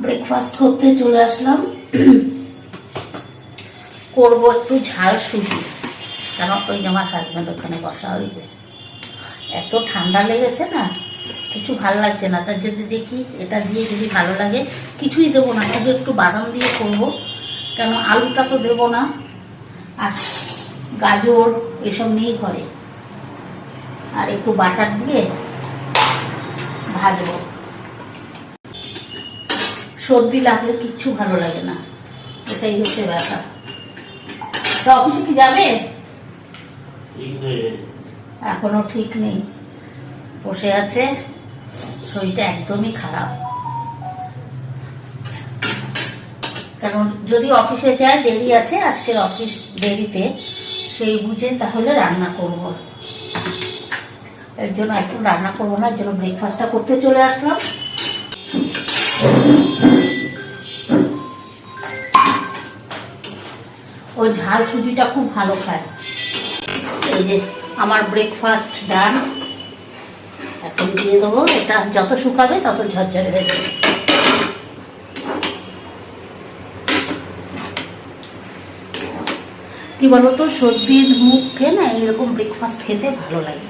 Breakfast করতে চলে আসলাম। করব একটু ঝাল সুজি, কেন ওই যে আমার হাজব্যান্ড ওখানে বসা হয়েছে। এত ঠান্ডা লেগেছে না, কিছু ভালো লাগছে না। তার যদি দেখি এটা দিয়ে যদি ভালো লাগে, কিছুই দেবো না, শুধু একটু বাদাম দিয়ে করবো, কেন আলুটা তো দেবো না, আর গাজর এসব নেই ঘরে। আর একটু বাটার দিয়ে ভাজবো। সর্দি লাগলে কিচ্ছু ভালো লাগে না, এটাই হচ্ছে ব্যাপার। তো অফিসে কি যাবে? এখনো ঠিক নেই, বসে আছে, শরীরটা একদমই খারাপ। কারণ যদি অফিসে যায়, দেরি আছে আজকের অফিস দেরিতে, সেই বুঝে তাহলে রান্না করব। এর জন্য এখন রান্না করবো না, এর জন্য ব্রেকফাস্টটা করতে চলে আসলাম। ওই ঝাল সুজিটা খুব ভালো খায়। এই যে আমার ব্রেকফাস্ট ডান, এখন দিয়ে দেবো। এটা যত শুকাবে তত ঝরঝরে হয়ে যাবে। কি বলতো, সর্দির মুখে না এরকম ব্রেকফাস্ট খেতে ভালো লাগে।